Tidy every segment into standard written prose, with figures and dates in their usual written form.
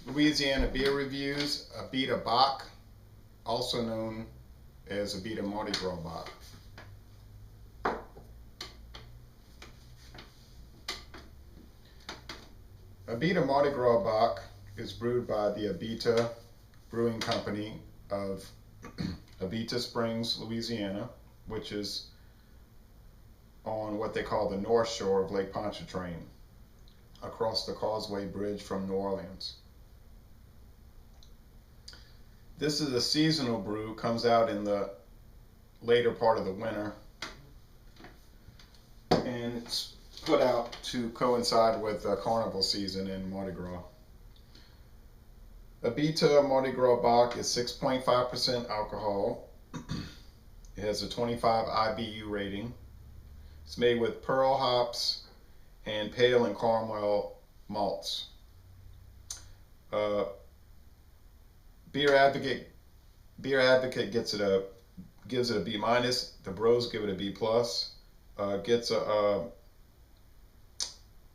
Louisiana beer reviews, Abita Bock, also known as Abita Mardi Gras Bock. Abita Mardi Gras Bock is brewed by the Abita Brewing Company of Abita Springs, Louisiana, which is on what they call the North Shore of Lake Pontchartrain, across the Causeway Bridge from New Orleans. This is a seasonal brew, comes out in the later part of the winter, and it's put out to coincide with the carnival season in Mardi Gras. Abita Mardi Gras Bock is 6.5% alcohol. It has a 25 IBU rating. It's made with pearl hops and pale and caramel malts. Beer Advocate gives it a B minus. The Bros give it a B plus. Gets a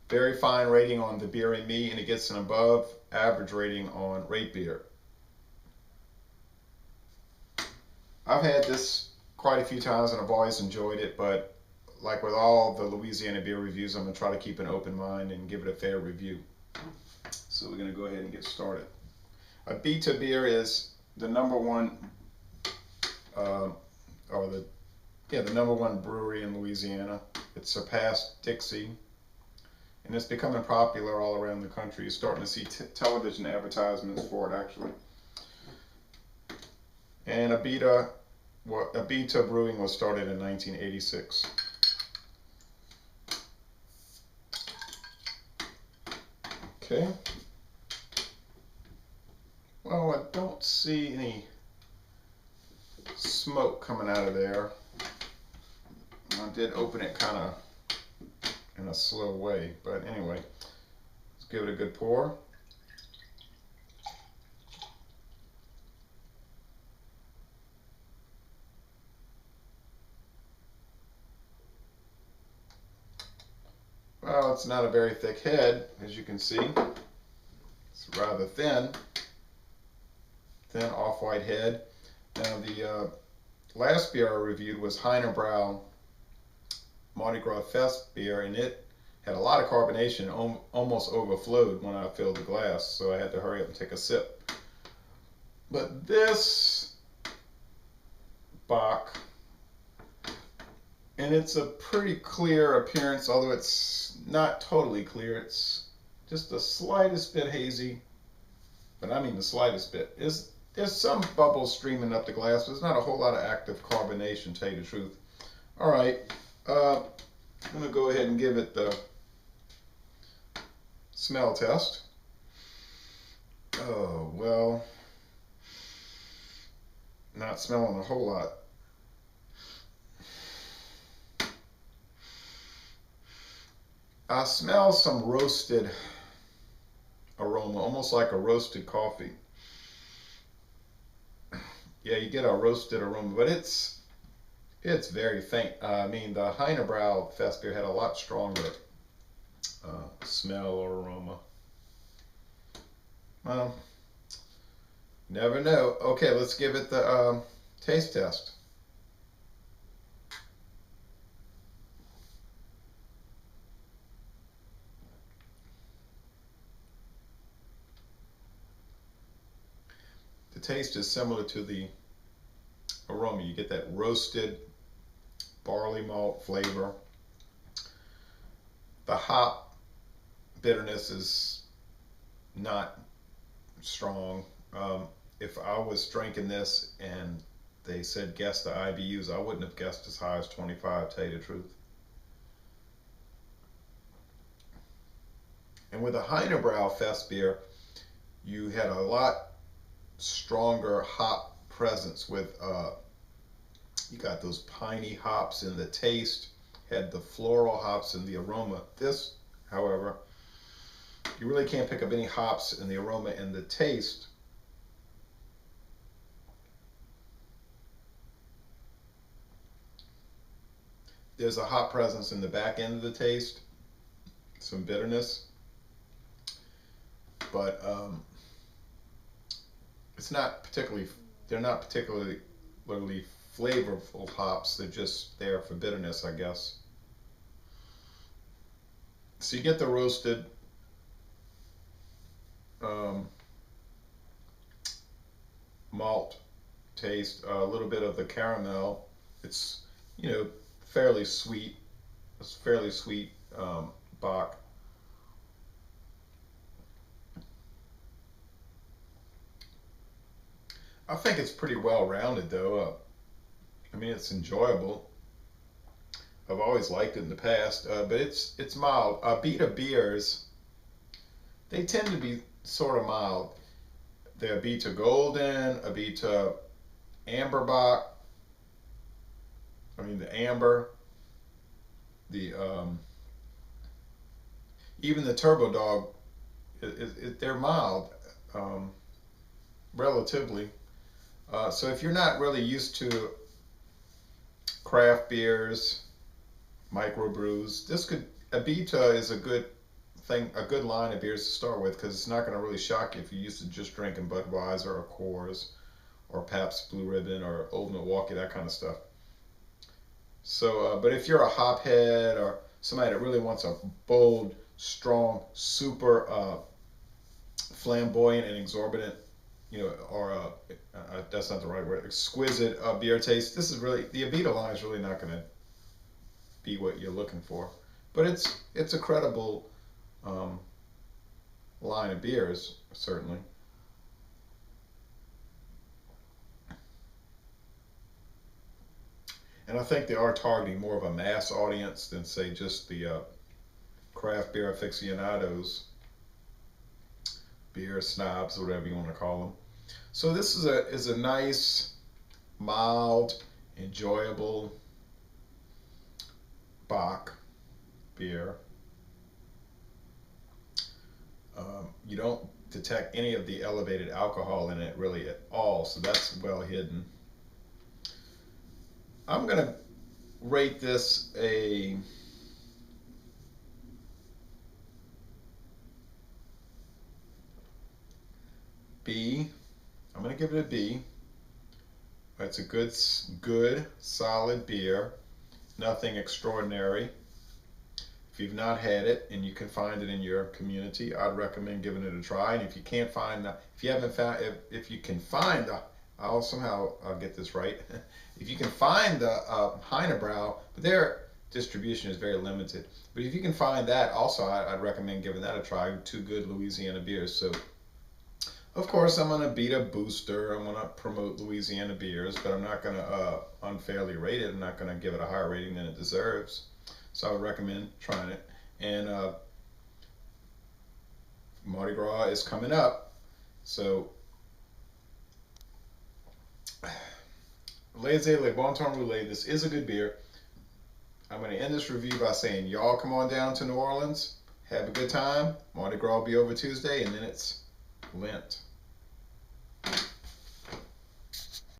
very fine rating on the Beer and Me, and it gets an above average rating on Rate Beer. I've had this quite a few times and I've always enjoyed it, but like with all the Louisiana beer reviews, I'm going to try to keep an open mind and give it a fair review. So we're going to go ahead and get started. Abita beer is the number one, the number one brewery in Louisiana. It surpassed Dixie, and it's becoming popular all around the country. You're starting to see television advertisements for it, actually. And Abita Brewing was started in 1986. Okay. Well, I don't see any smoke coming out of there. I did open it kind of in a slow way, but anyway, let's give it a good pour. Well, it's not a very thick head, as you can see. It's rather thin off-white head. Now the last beer I reviewed was Heinebrau Mardi Gras Fest beer, and it had a lot of carbonation, almost overflowed when I filled the glass, so I had to hurry up and take a sip. But this Bock, and it's a pretty clear appearance, although it's not totally clear. It's just the slightest bit hazy, but I mean the slightest bit. There's some bubbles streaming up the glass, but there's not a whole lot of active carbonation, to tell you the truth. All right, I'm going to go ahead and give it the smell test. Oh, well, not smelling a whole lot. I smell some roasted aroma, almost like a roasted coffee. Yeah, you get a roasted aroma, but it's very faint. I mean, the Heinebrau Fest beer had a lot stronger smell or aroma. Well, never know. Okay, let's give it the taste test. The taste is similar to the aroma. You get that roasted barley malt flavor. The hop bitterness is not strong. If I was drinking this and they said guess the IBUs, I wouldn't have guessed as high as 25, to tell you the truth. And with a Heinebrau Fest beer, you had a lot stronger hop presence with you got those piney hops in the taste, had the floral hops in the aroma. This, however, you really can't pick up any hops in the aroma, and the taste there's a hop presence in the back end of the taste, some bitterness, but it's not particularly, they're not particularly flavorful hops. They're just there for bitterness, I guess. So you get the roasted malt taste, a little bit of the caramel. It's, you know, fairly sweet. It's fairly sweet Bock. I think it's pretty well rounded though. I mean, it's enjoyable. I've always liked it in the past, but it's mild. Abita beers, they tend to be sort of mild. The Abita Golden, Abita Amber Bock, I mean the Amber, the even the Turbo Dog, they're mild, um, relatively. So if you're not really used to craft beers, microbrews, this could, Abita is a good thing, a good line of beers to start with, because it's not going to really shock you if you're used to just drinking Budweiser or Coors or Pabst Blue Ribbon or Old Milwaukee, that kind of stuff. So, but if you're a hophead or somebody that really wants a bold, strong, super flamboyant and exorbitant, you know, or that's not the right word, exquisite beer taste, this is really, the Abita line is really not going to be what you're looking for. But it's a credible line of beers, certainly. And I think they are targeting more of a mass audience than, say, just the craft beer aficionados, beer snobs, whatever you want to call them. So this is a nice, mild, enjoyable Bock beer. You don't detect any of the elevated alcohol in it really at all, so that's well hidden. I'm going to rate this a B. I'm going to give it a B. It's a good, solid beer. Nothing extraordinary. If you've not had it and you can find it in your community, I'd recommend giving it a try. And if you can't find, if you haven't found, if you can find, I'll get this right. If you can find the Heinebrow, but their distribution is very limited. But if you can find that, also I'd recommend giving that a try. Two good Louisiana beers. So, of course, I'm going to beat a booster. I'm going to promote Louisiana beers, but I'm not going to unfairly rate it. I'm not going to give it a higher rating than it deserves. So I would recommend trying it. And Mardi Gras is coming up. So, Le Bon Ton Roulé, this is a good beer. I'm going to end this review by saying, y'all come on down to New Orleans. Have a good time. Mardi Gras will be over Tuesday, and then it's Lent.